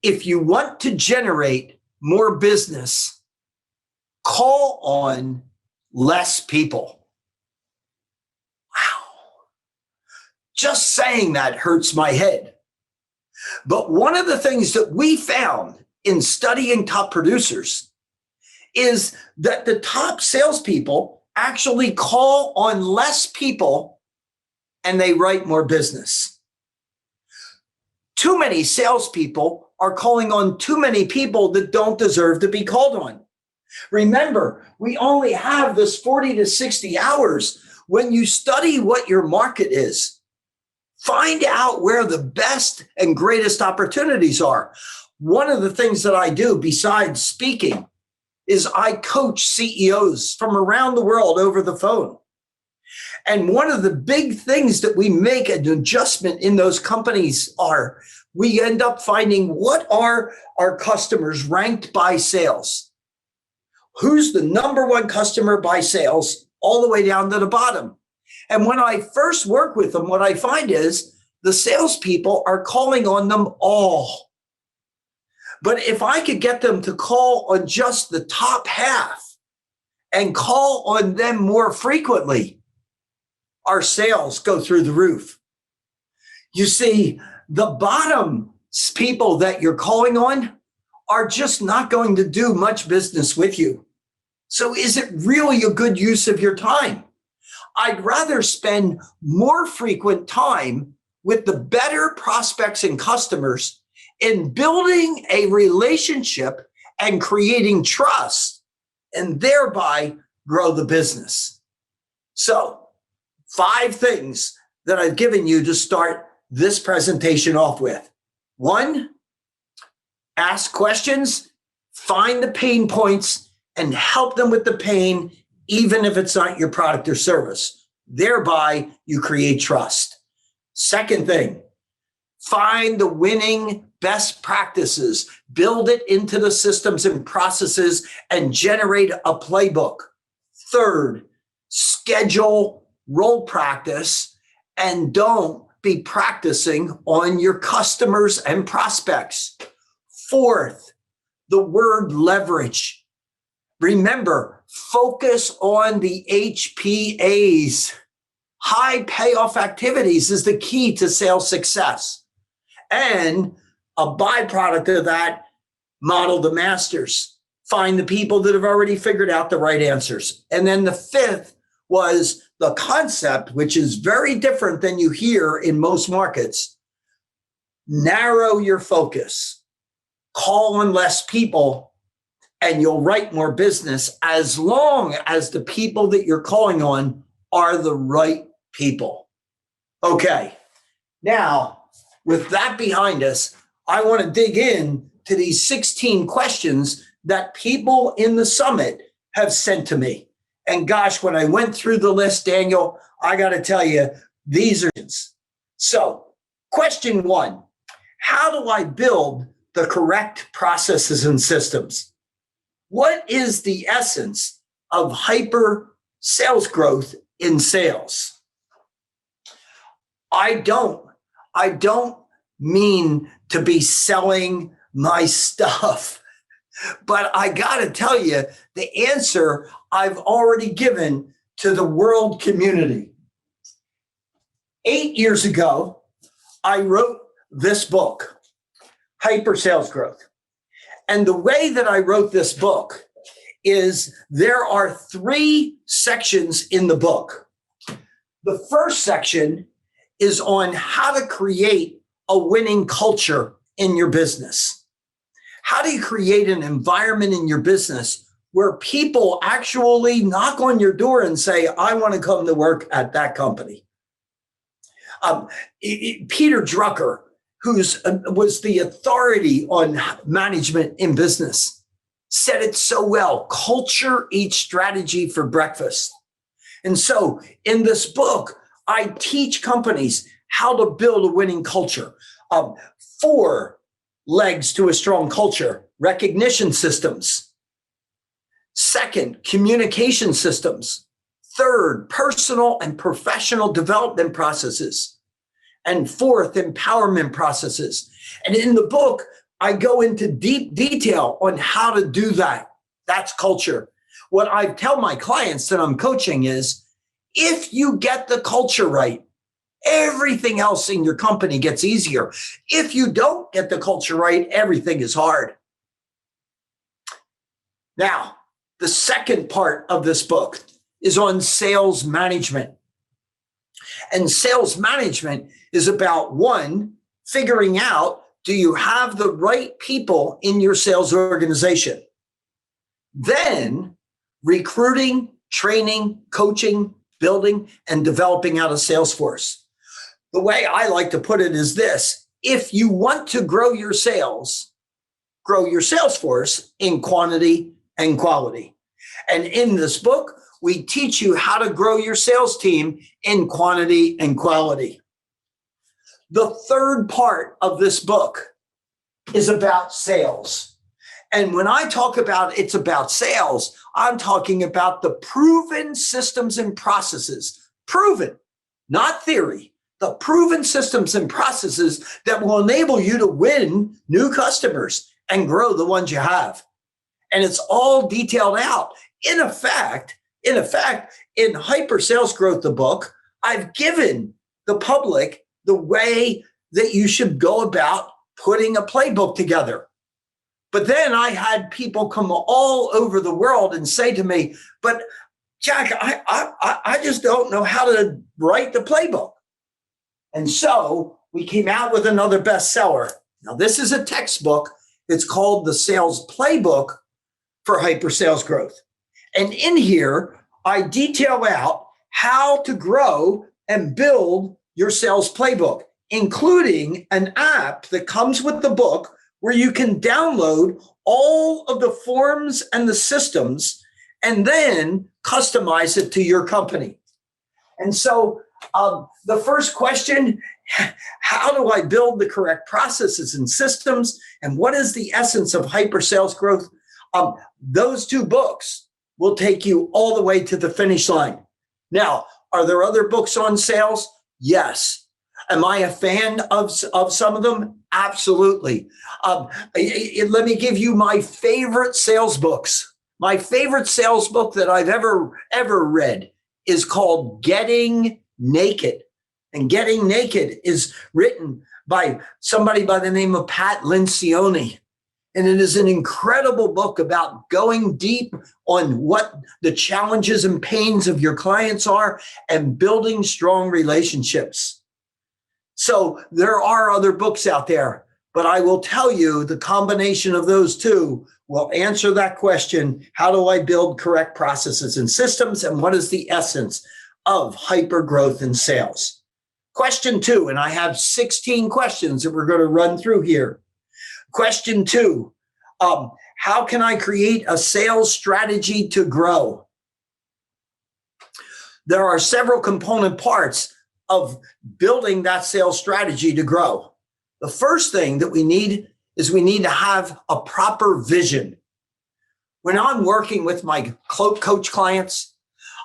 if you want to generate more business, call on less people. Wow. Just saying that hurts my head. But one of the things that we found in studying top producers is that the top salespeople actually call on less people and they write more business. Too many salespeople are calling on too many people that don't deserve to be called on. Remember, we only have this 40 to 60 hours. When you study what your market is, find out where the best and greatest opportunities are. One of the things that I do besides speaking is I coach CEOs from around the world over the phone. And one of the big things that we make an adjustment in those companies are we end up finding what are our customers ranked by sales. Who's the number one customer by sales all the way down to the bottom? And when I first work with them, what I find is the salespeople are calling on them all. But if I could get them to call on just the top half and call on them more frequently, our sales go through the roof. You see, the bottom people that you're calling on are just not going to do much business with you. So is it really a good use of your time? I'd rather spend more frequent time with the better prospects and customers in building a relationship and creating trust, and thereby grow the business. So, 5 things that I've given you to start this presentation off with. 1, ask questions, find the pain points, and help them with the pain, even if it's not your product or service. Thereby, you create trust. Second thing, find the winning best practices, build it into the systems and processes, and generate a playbook. Third, schedule role practice and don't be practicing on your customers and prospects. Fourth, the word leverage. Remember, focus on the HPAs. High payoff activities is the key to sales success. And a byproduct of that, model the masters. Find the people that have already figured out the right answers. And then the 5th was the concept, which is very different than you hear in most markets. Narrow your focus. Call on less people and you'll write more business as long as the people that you're calling on are the right people. Okay, now with that behind us, I want to dig in to these 16 questions that people in the summit have sent to me. And gosh, when I went through the list, Daniel, I got to tell you, these are. So, question 1, how do I build the correct processes and systems? What is the essence of hyper sales growth in sales? I don't mean to be selling my stuff, but I got to tell you, the answer I've already given to the world community. 8 years ago, I wrote this book, Hyper Sales Growth. And the way that I wrote this book is there are 3 sections in the book. The first section is on how to create a winning culture in your business. How do you create an environment in your business where people actually knock on your door and say, I want to come to work at that company? Peter Drucker, who was the authority on management in business, said it so well: culture eats strategy for breakfast. And so in this book, I teach companies how to build a winning culture. 4 legs to a strong culture: recognition systems. 2nd, communication systems. 3rd, personal and professional development processes. And 4th, empowerment processes. And in the book, I go into deep detail on how to do that. That's culture. What I tell my clients that I'm coaching is, if you get the culture right, everything else in your company gets easier. If you don't get the culture right, everything is hard. Now, the second part of this book is on sales management. And sales management is about, one, figuring out, do you have the right people in your sales organization? Then recruiting, training, coaching, building, and developing out a sales force. The way I like to put it is this: if you want to grow your sales force in quantity and quality. And in this book, we teach you how to grow your sales team in quantity and quality. The third part of this book is about sales. And when I talk about it's about sales, I'm talking about the proven systems and processes. Proven, not theory. The proven systems and processes that will enable you to win new customers and grow the ones you have. And it's all detailed out. In effect, in Hyper Sales Growth, the book, I've given the public the way that you should go about putting a playbook together. But then I had people come all over the world and say to me, but Jack, I just don't know how to write the playbook. And so we came out with another bestseller. Now, this is a textbook. It's called The Sales Playbook for Hyper Sales Growth. And in here, I detail out how to grow and build your sales playbook, including an app that comes with the book where you can download all of the forms and the systems and then customize it to your company. And so the first question, how do I build the correct processes and systems? And what is the essence of hyper sales growth? Those two books will take you all the way to the finish line. Now, are there other books on sales? Yes. Am I a fan of some of them? Absolutely. Let me give you my favorite sales books. My favorite sales book that I've ever read is called Getting Naked. And Getting Naked is written by somebody by the name of Pat Lencioni. And it is an incredible book about going deep on what the challenges and pains of your clients are and building strong relationships. So there are other books out there, but I will tell you the combination of those two will answer that question. How do I build correct processes and systems? And what is the essence of hyper growth in sales? Question 2, and I have 16 questions that we're going to run through here. Question 2, how can I create a sales strategy to grow? There are several component parts of building that sales strategy to grow. The first thing that we need is we need to have a proper vision. When I'm working with my coach clients,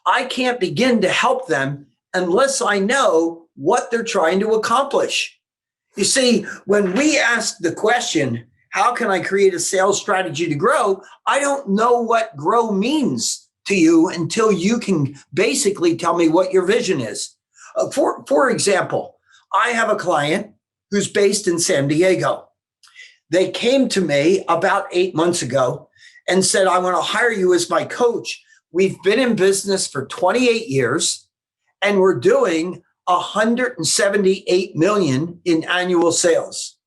I can't begin to help them unless I know what they're trying to accomplish. You see, when we ask the question, how can I create a sales strategy to grow? I don't know what grow means to you until you can basically tell me what your vision is. For example, I have a client who's based in San Diego. They came to me about 8 months ago and said, I want to hire you as my coach. We've been in business for 28 years and we're doing 178 million in annual sales.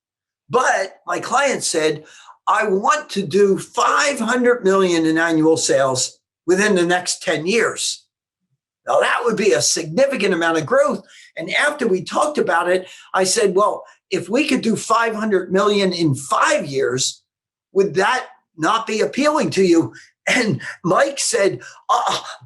But my client said, I want to do 500 million in annual sales within the next 10 years. Now, that would be a significant amount of growth. And after we talked about it, I said, well, if we could do 500 million in 5 years, would that not be appealing to you? And Mike said,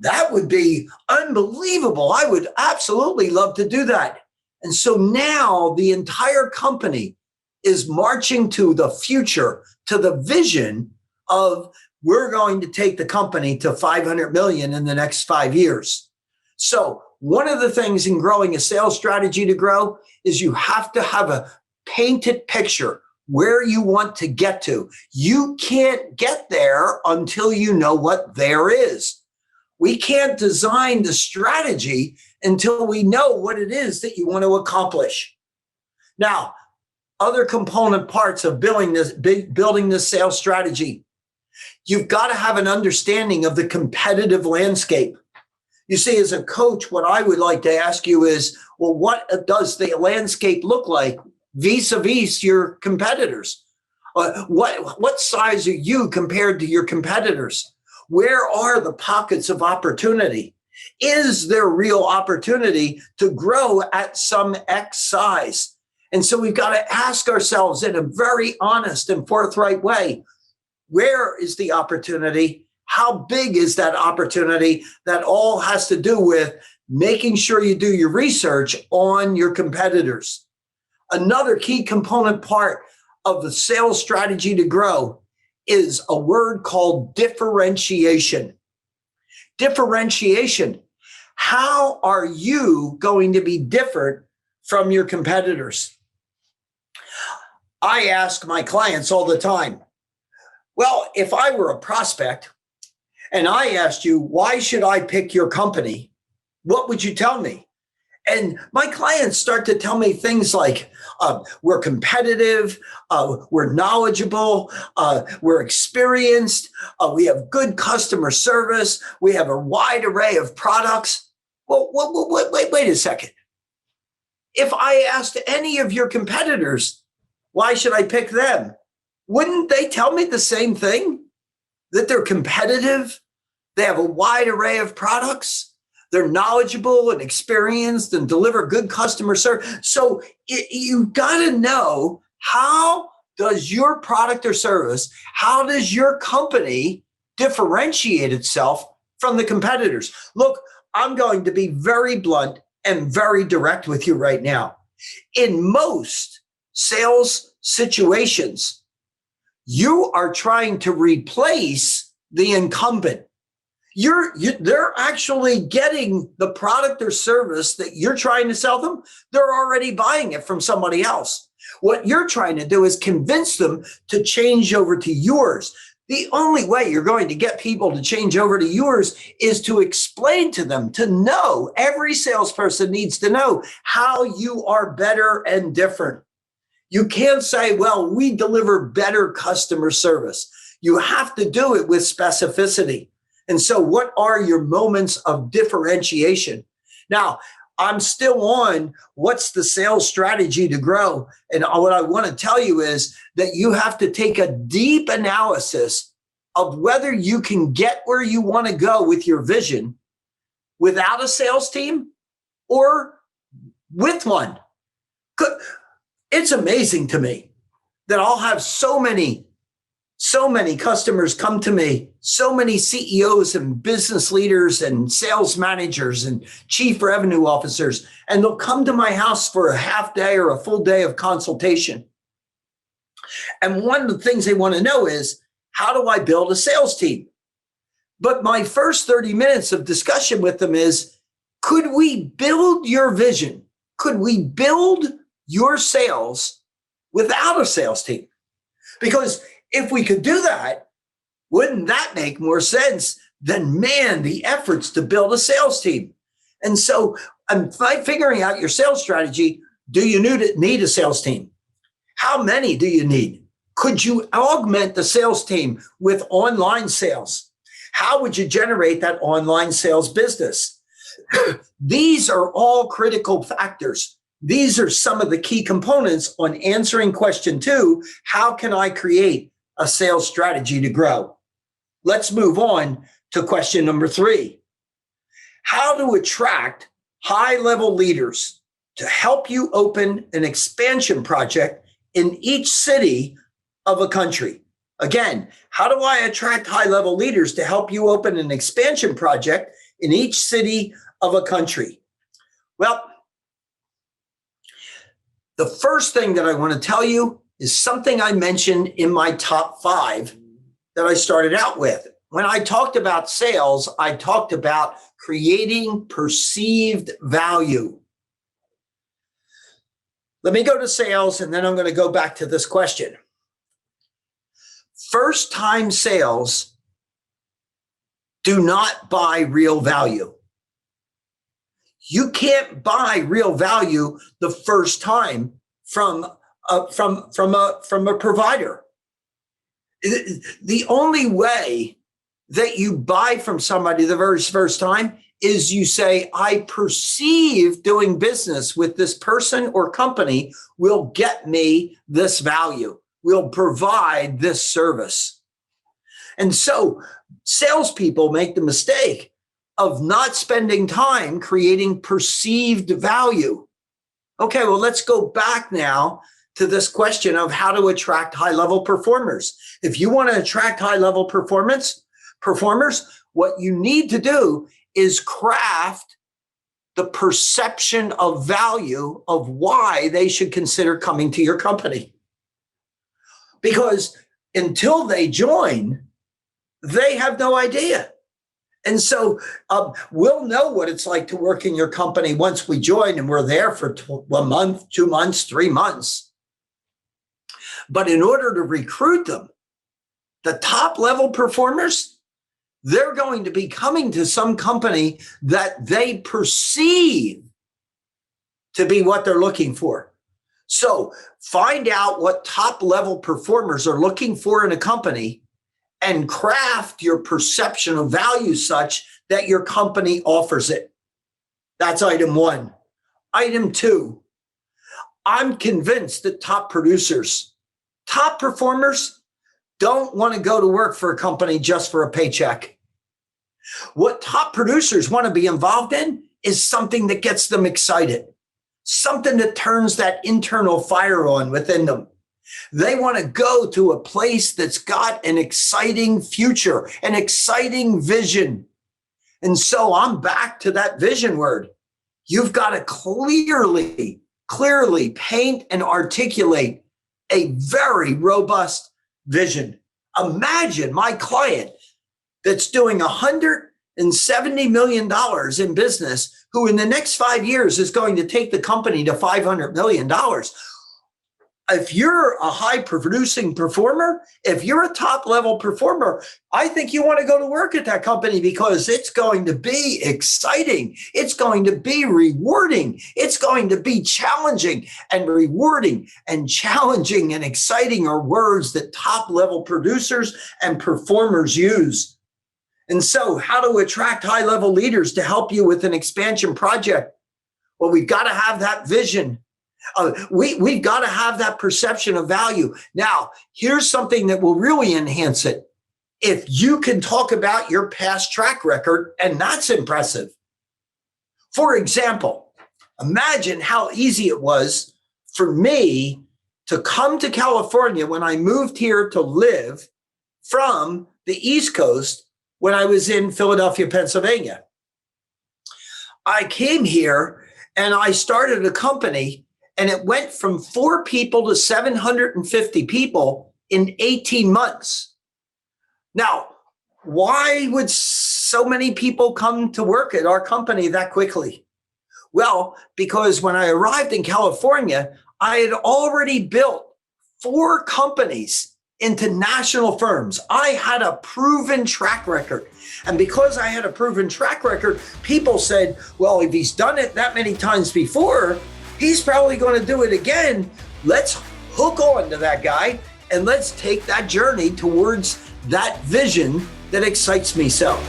that would be unbelievable. I would absolutely love to do that. And so now the entire company is marching to the future, to the vision of we're going to take the company to 500 million in the next 5 years. So one of the things in growing a sales strategy to grow is you have to have a painted picture where you want to get to. You can't get there until you know what there is. We can't design the strategy until we know what it is that you want to accomplish. Now, other component parts of building this sales strategy. You've got to have an understanding of the competitive landscape. You see, as a coach, what I would like to ask you is, well, what does the landscape look like vis-a-vis your competitors? What size are you compared to your competitors? Where are the pockets of opportunity? Is there real opportunity to grow at some X size? And so we've got to ask ourselves in a very honest and forthright way, where is the opportunity? How big is that opportunity? That all has to do with making sure you do your research on your competitors. Another key component part of the sales strategy to grow is a word called differentiation. Differentiation. How are you going to be different from your competitors? I ask my clients all the time, well, if I were a prospect and I asked you, why should I pick your company? What would you tell me? And my clients start to tell me things like, we're competitive, we're knowledgeable, we're experienced, we have good customer service, we have a wide array of products. Well, wait a second. If I asked any of your competitors, why should I pick them? Wouldn't they tell me the same thing? That they're competitive, they have a wide array of products, they're knowledgeable and experienced and deliver good customer service. So you've got to know, how does your product or service, how does your company differentiate itself from the competitors? Look, I'm going to be very blunt and very direct with you right now. In most sales situations, you are trying to replace the incumbent. They're actually getting the product or service that you're trying to sell them. They're already buying it from somebody else. What you're trying to do is convince them to change over to yours. The only way you're going to get people to change over to yours is to explain to them, to know. Every salesperson needs to know how you are better and different. You can't say, well, we deliver better customer service. You have to do it with specificity. And so what are your moments of differentiation? Now, I'm still on what's the sales strategy to grow. And what I want to tell you is that you have to take a deep analysis of whether you can get where you want to go with your vision without a sales team or with one. It's amazing to me that I'll have so many customers come to me, so many CEOs and business leaders and sales managers and chief revenue officers, and they'll come to my house for a half day or a full day of consultation. And one of the things they want to know is, how do I build a sales team? But my first 30 minutes of discussion with them is, could we build your vision? Could we build your sales without a sales team? Because if we could do that, wouldn't that make more sense than, man, the efforts to build a sales team? And so I'm figuring out your sales strategy. Do you need a sales team? How many do you need? Could you augment the sales team with online sales? How would you generate that online sales business? These are all critical factors. These are some of the key components on answering question 2, how can I create a sales strategy to grow? Let's move on to question number 3. How to attract high-level leaders to help you open an expansion project in each city of a country. Again, how do I attract high-level leaders to help you open an expansion project in each city of a country? Well, the first thing that I want to tell you is something I mentioned in my top 5 that I started out with. When I talked about sales, I talked about creating perceived value. Let me go to sales, and then I'm going to go back to this question. First-time sales do not buy real value. You can't buy real value the first time from a provider. The only way that you buy from somebody the very first time is you say, I perceive doing business with this person or company will get me this value, will provide this service. And so salespeople make the mistake of not spending time creating perceived value. Okay, well, let's go back now to this question of how to attract high-level performers. If you want to attract high-level performers, what you need to do is craft the perception of value of why they should consider coming to your company. Because until they join, they have no idea. And so we'll know what it's like to work in your company once we join and we're there for 1 month, 2 months, 3 months. But in order to recruit them, the top level performers, they're going to be coming to some company that they perceive to be what they're looking for. So find out what top level performers are looking for in a company and craft your perception of value such that your company offers it. That's item 1. Item 2, I'm convinced that top producers, top performers don't want to go to work for a company just for a paycheck. What top producers want to be involved in is something that gets them excited, something that turns that internal fire on within them. They want to go to a place that's got an exciting future, an exciting vision. And so I'm back to that vision word. You've got to clearly paint and articulate a very robust vision. Imagine my client that's doing $170 million in business, who in the next 5 years is going to take the company to $500 million. If you're a high producing performer, if you're a top level performer, I think you want to go to work at that company because it's going to be exciting. It's going to be rewarding. It's going to be challenging. And rewarding and challenging and exciting are words that top level producers and performers use. And so how to attract high level leaders to help you with an expansion project? Well, we've got to have that vision. We've got to have that perception of value. Now, here's something that will really enhance it. If you can talk about your past track record, and that's impressive. For example, imagine how easy it was for me to come to California when I moved here to live from the East Coast when I was in Philadelphia, Pennsylvania. I came here and I started a company, and it went from 4 people to 750 people in 18 months. Now, why would so many people come to work at our company that quickly? Well, because when I arrived in California, I had already built 4 companies into national firms. I had a proven track record. And because I had a proven track record, people said, well, if he's done it that many times before, he's probably going to do it again. Let's hook on to that guy and let's take that journey towards that vision that excites me so.